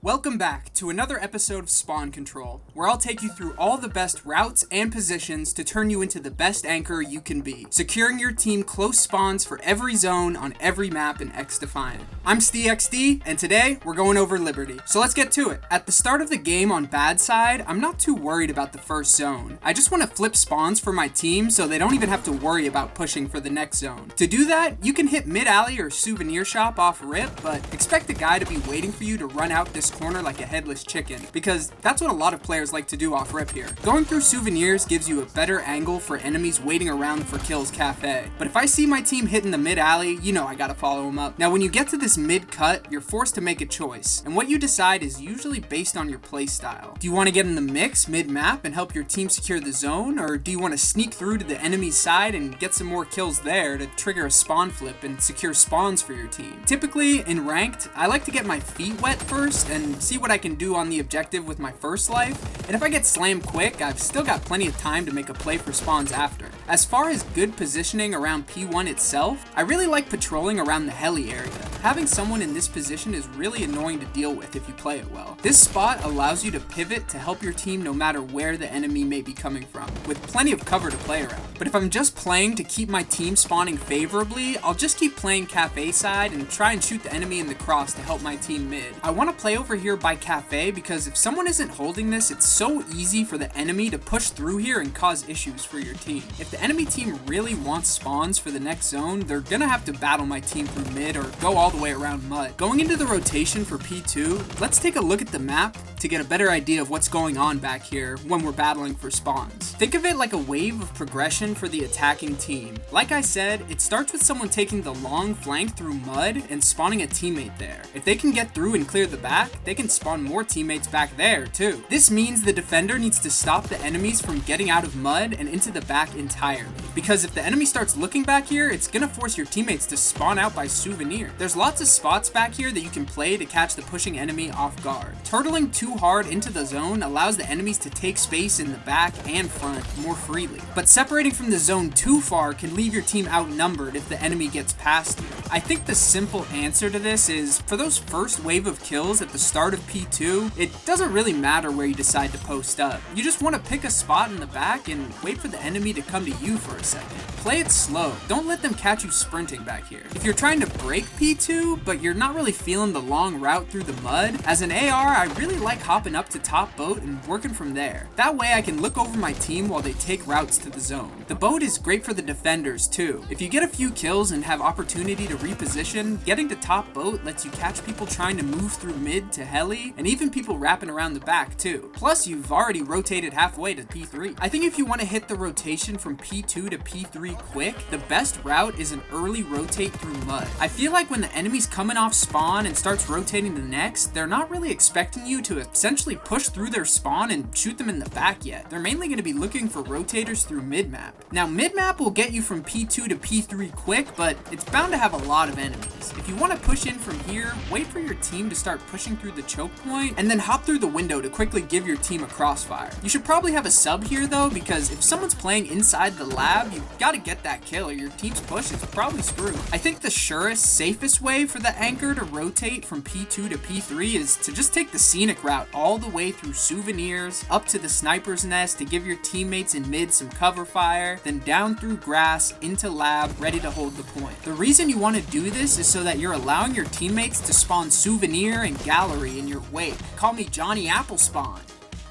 Welcome back to another episode of Spawn Control, where I'll take you through all the best routes and positions to turn you into the best anchor you can be, securing your team close spawns for every zone on every map in XDefiant. I'm SteXD, and today we're going over Liberty. So let's get to it. At the start of the game on bad side, I'm not too worried about the first zone. I just want to flip spawns for my team so they don't even have to worry about pushing for the next zone. To do that, you can hit mid-alley or souvenir shop off rip, but expect the guy to be waiting for you to run out this corner like a headless chicken, because that's what a lot of players like to do off rip here. Going through souvenirs gives you a better angle for enemies waiting around for kills cafe, but if I see my team hitting the mid alley, you know I gotta follow them up. Now when you get to this mid cut, you're forced to make a choice, and what you decide is usually based on your play style. Do you want to get in the mix mid map and help your team secure the zone, or do you want to sneak through to the enemy's side and get some more kills there to trigger a spawn flip and secure spawns for your team? Typically in ranked, I like to get my feet wet first and see what I can do on the objective with my first life, and if I get slammed quick, I've still got plenty of time to make a play for spawns after. As far as good positioning around P1 itself, I really like patrolling around the heli area. Having someone in this position is really annoying to deal with if you play it well. This spot allows you to pivot to help your team no matter where the enemy may be coming from, with plenty of cover to play around. But if I'm just playing to keep my team spawning favorably, I'll just keep playing cafe side and try and shoot the enemy in the cross to help my team mid. I want to play over here by cafe because if someone isn't holding this, it's so easy for the enemy to push through here and cause issues for your team. If the enemy team really wants spawns for the next zone, they're gonna have to battle my team through mid or go all the way around mud. Going into the rotation for P2, let's take a look at the map to get a better idea of what's going on back here when we're battling for spawns. Think of it like a wave of progression for the attacking team. Like I said, it starts with someone taking the long flank through mud and spawning a teammate there. If they can get through and clear the back, they can spawn more teammates back there too. This means the defender needs to stop the enemies from getting out of mud and into the back entirely, because if the enemy starts looking back here, it's gonna force your teammates to spawn out by souvenir. There's lots of spots back here that you can play to catch the pushing enemy off guard. Turtling too hard into the zone allows the enemies to take space in the back and front more freely, but separating from the zone too far can leave your team outnumbered if the enemy gets past you. I think the simple answer to this is, for those first wave of kills at the start of P2, it doesn't really matter where you decide to post up. You just want to pick a spot in the back and wait for the enemy to come to you for a second. Play it slow. Don't let them catch you sprinting back here. If you're trying to break P2, but you're not really feeling the long route through the mud, as an AR, I really like hopping up to top boat and working from there. That way I can look over my team while they take routes to the zone. The boat is great for the defenders too. If you get a few kills and have opportunity to reposition, getting to top boat lets you catch people trying to move through mid to heli, and even people wrapping around the back too. Plus, you've already rotated halfway to P3. I think if you want to hit the rotation from P2 to P3 quick, the best route is an early rotate through mud. I feel like when the enemy's coming off spawn and starts rotating the next, they're not really expecting you to essentially push through their spawn and shoot them in the back yet. They're mainly going to be looking for rotators through mid-map. Now, mid-map will get you from P2 to P3 quick, but it's bound to have a lot of enemies. If you want to push in from here, wait for your team to start pushing through the choke point, and then hop through the window to quickly give your team a crossfire. You should probably have a sub here though, because if someone's playing inside the lab, you've got to get that kill or your team's push is probably screwed. I think the surest, safest way for the anchor to rotate from P2 to P3 is to just take the scenic route all the way through souvenirs, up to the sniper's nest to give your teammates in mid some cover fire, then down through grass into lab, ready to hold the point. The reason you want to do this is so that you're allowing your teammates to spawn souvenir and gallery in your wake. Call me Johnny Apple Spawn.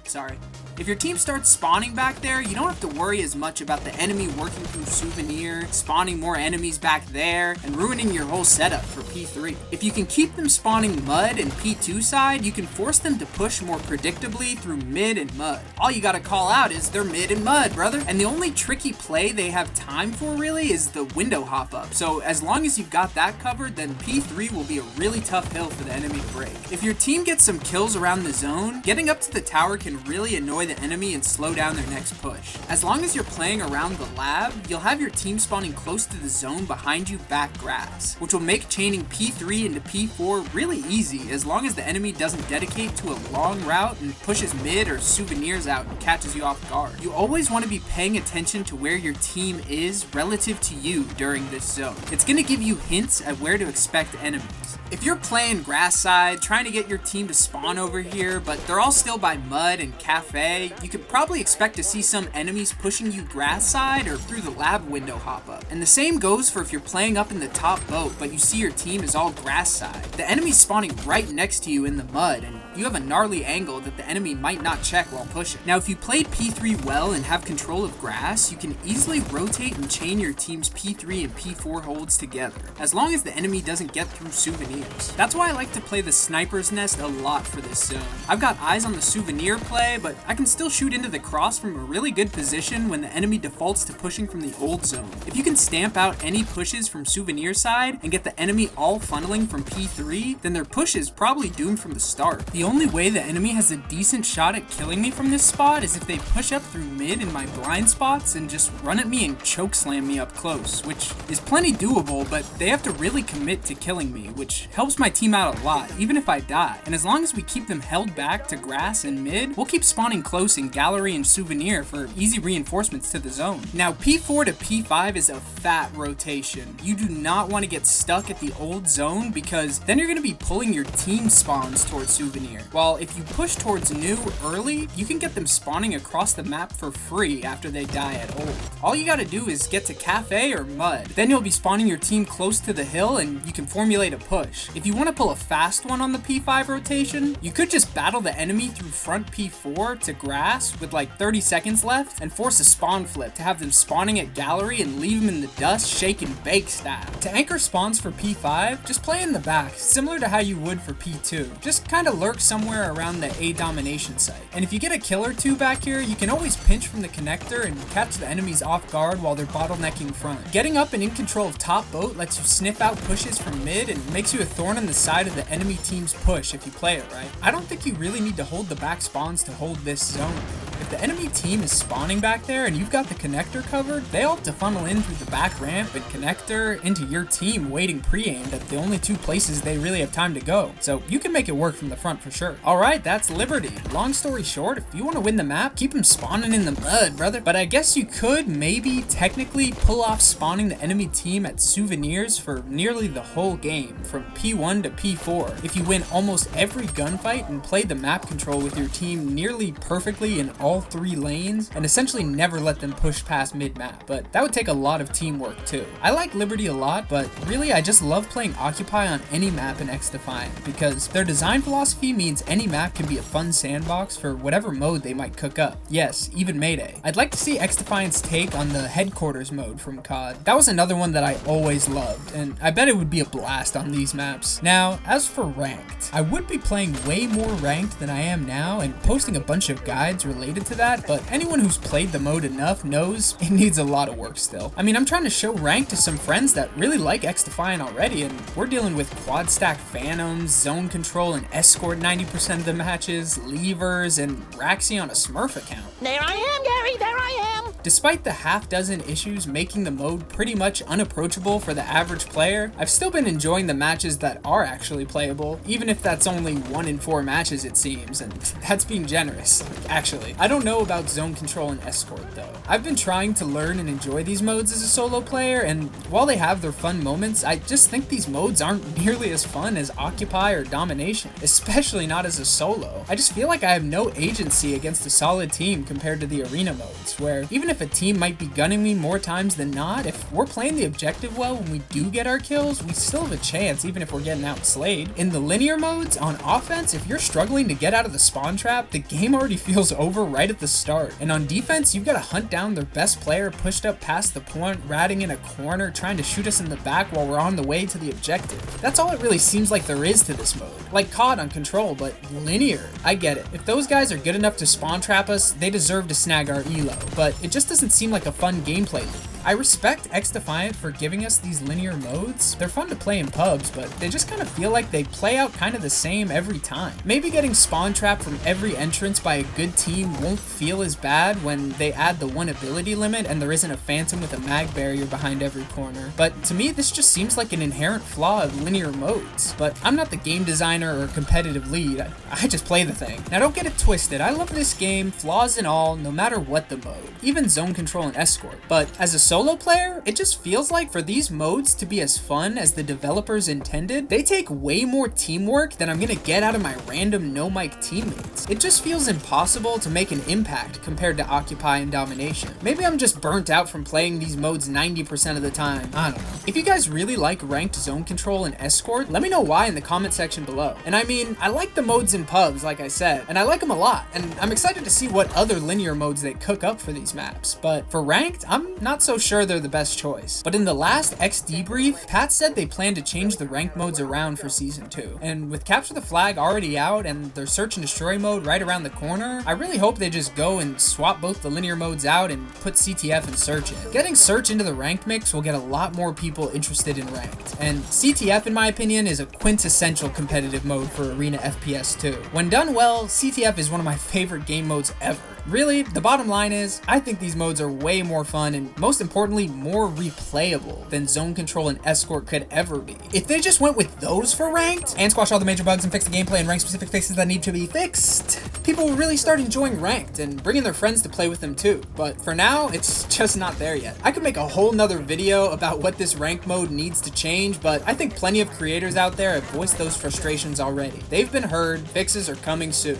Sorry. If your team starts spawning back there, you don't have to worry as much about the enemy working through souvenir, spawning more enemies back there, and ruining your whole setup for P3. If you can keep them spawning mud and P2 side, you can force them to push more predictably through mid and mud. All you gotta call out is they're mid and mud, brother. And the only tricky play they have time for really is the window hop up. So as long as you've got that covered, then P3 will be a really tough hill for the enemy to break. If your team gets some kills around the zone, getting up to the tower can really annoy the enemy and slow down their next push. As long as you're playing around the lab, you'll have your team spawning close to the zone behind you back grass, which will make chaining P3 into P4 really easy as long as the enemy doesn't dedicate to a long route and pushes mid or souvenirs out and catches you off guard. You always want to be paying attention to where your team is relative to you during this zone. It's going to give you hints at where to expect enemies. If you're playing grass side, trying to get your team to spawn over here, but they're all still by mud and cafe, you could probably expect to see some enemies pushing you grass side or through the lab window hop up. And the same goes for if you're playing up in the top boat, but you see your team is all grass side. The enemy's spawning right next to you in the mud, and you have a gnarly angle that the enemy might not check while pushing. Now, if you played P3 well and have control of grass, you can easily rotate and chain your team's P3 and P4 holds together, as long as the enemy doesn't get through souvenirs. That's why I like to play the sniper's nest a lot for this zone. I've got eyes on the souvenir play, but I can still shoot into the cross from a really good position when the enemy defaults to pushing from the old zone. If you can stamp out any pushes from souvenir side and get the enemy all funneling from P3, then their push is probably doomed from the start. The only way the enemy has a decent shot at killing me from this spot is if they push up through mid in my blind spots and just run at me and choke slam me up close, which is plenty doable, but they have to really commit to killing me, which helps my team out a lot, even if I die. And as long as we keep them held back to grass and mid, we'll keep spawning close in gallery and souvenir for easy reinforcements to the zone. Now, P4 to P5 is a fat rotation. You do not want to get stuck at the old zone because then you're going to be pulling your team spawns towards souvenir. While if you push towards new early, you can get them spawning across the map for free after they die at old. All you gotta do is get to cafe or mud. Then you'll be spawning your team close to the hill and you can formulate a push. If you want to pull a fast one on the P5 rotation, you could just battle the enemy through front P4 to grass with like 30 seconds left and force a spawn flip to have them spawning at gallery and leave them in the dust shake and bake style. To anchor spawns for P5, just play in the back, similar to how you would for P2. Just kinda lurk somewhere around the A domination site. And if you get a kill or two back here, you can always pinch from the connector and catch the enemies off guard while they're bottlenecking front. Getting up and in control of top boat lets you sniff out pushes from mid and makes you a thorn in the side of the enemy team's push if you play it right. I don't think you really need to hold the back spawns to hold this zone. If the enemy team is spawning back there and you've got the connector covered, they'll have to funnel in through the back ramp and connector into your team waiting pre-aimed at the only two places they really have time to go. So you can make it work from the front for sure. Alright, that's Liberty. Long story short, if you want to win the map, keep them spawning in the mud, brother. But I guess you could maybe technically pull off spawning the enemy team at souvenirs for nearly the whole game, from P1 to P4. If you win almost every gunfight and play the map control with your team nearly perfectly in all three lanes, and essentially never let them push past mid-map. But that would take a lot of teamwork too. I like Liberty a lot, but really I just love playing Occupy on any map in XDefiant, because their design philosophy means any map can be a fun sandbox for whatever mode they might cook up. Yes, even Mayday. I'd like to see XDefiant's take on the headquarters mode from COD. That was another one that I always loved, and I bet it would be a blast on these maps. Now, as for ranked, I would be playing way more ranked than I am now and posting a bunch of guides related to that, but anyone who's played the mode enough knows it needs a lot of work still. I mean, I'm trying to show rank to some friends that really like XDefiant already, and we're dealing with quad stack phantoms, zone control and escort 90% of the matches, levers, and Raxi on a Smurf account. There I am, Gary, there I am! Despite the half dozen issues making the mode pretty much unapproachable for the average player, I've still been enjoying the matches that are actually playable, even if that's only 1 in 4 matches it seems, and that's being generous, actually. I don't know about zone control and escort though. I've been trying to learn and enjoy these modes as a solo player, and while they have their fun moments, I just think these modes aren't nearly as fun as Occupy or Domination, especially not as a solo. I just feel like I have no agency against a solid team compared to the arena modes, where even if a team might be gunning me more times than not, if we're playing the objective well when we do get our kills, we still have a chance even if we're getting outslayed. In the linear modes, on offense, if you're struggling to get out of the spawn trap, the game already feels over right at the start. And on defense, you've got to hunt down their best player pushed up past the point, ratting in a corner, trying to shoot us in the back while we're on the way to the objective. That's all it really seems like there is to this mode. Like COD on Control, but linear. I get it. If those guys are good enough to spawn trap us, they deserve to snag our elo, but it just doesn't seem like a fun gameplay loop. I respect XDefiant for giving us these linear modes. They're fun to play in pubs, but they just kind of feel like they play out kind of the same every time. Maybe getting spawn trapped from every entrance by a good team won't feel as bad when they add the one ability limit and there isn't a phantom with a mag barrier behind every corner. But to me, this just seems like an inherent flaw of linear modes. But I'm not the game designer or competitive lead. I just play the thing. Now don't get it twisted. I love this game, flaws and all, no matter what the mode. Even zone control and escort. But as a solo player, it just feels like for these modes to be as fun as the developers intended, they take way more teamwork than I'm gonna get out of my random no-mic teammates. It just feels impossible to make an impact compared to Occupy and Domination. Maybe I'm just burnt out from playing these modes 90% of the time. I don't know. If you guys really like ranked zone control and escort, let me know why in the comment section below. And I mean, I like the modes in pubs, like I said, and I like them a lot, and I'm excited to see what other linear modes they cook up for these maps. But for ranked, I'm not so sure they're the best choice. But in the last XD brief, Pat said they plan to change the ranked modes around for season 2. And with Capture the Flag already out and their search and destroy mode right around the corner, I really hope they just go and swap both the linear modes out and put CTF and search in. Getting search into the ranked mix will get a lot more people interested in ranked. And CTF, in my opinion, is a quintessential competitive mode for Arena FPS 2. When done well, CTF is one of my favorite game modes ever. Really, the bottom line is, I think these modes are way more fun and, most importantly, more replayable than Zone Control and Escort could ever be. If they just went with those for ranked, and squash all the major bugs and fix the gameplay and rank-specific fixes that need to be fixed, people will really start enjoying ranked and bringing their friends to play with them too. But for now, it's just not there yet. I could make a whole nother video about what this ranked mode needs to change, but I think plenty of creators out there have voiced those frustrations already. They've been heard, fixes are coming soon.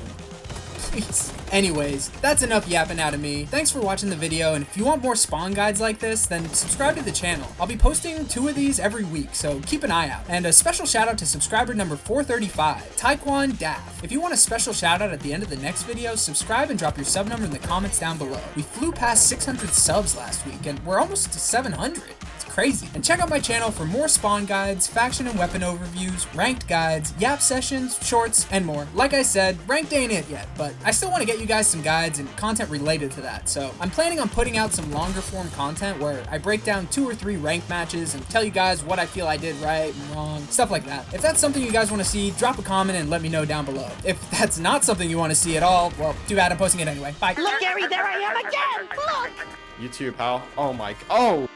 Please. Anyways, that's enough yapping out of me. Thanks for watching the video, and if you want more spawn guides like this, then subscribe to the channel. I'll be posting 2 of these every week, so keep an eye out. And a special shout out to subscriber number 435, Taekwon Daff. If you want a special shout out at the end of the next video, subscribe and drop your sub number in the comments down below. We flew past 600 subs last week, and we're almost to 700. Crazy. And check out my channel for more spawn guides, faction and weapon overviews, ranked guides, Yap sessions, shorts, and more. Like I said, ranked ain't it yet, but I still want to get you guys some guides and content related to that, so I'm planning on putting out some longer form content where I break down 2 or 3 ranked matches and tell you guys what I feel I did right and wrong, stuff like that. If that's something you guys want to see, drop a comment and let me know down below. If that's not something you want to see at all, well, too bad, I'm posting it anyway. Bye. Look, Gary, there I am again! Look! You too, pal. Oh my... Oh!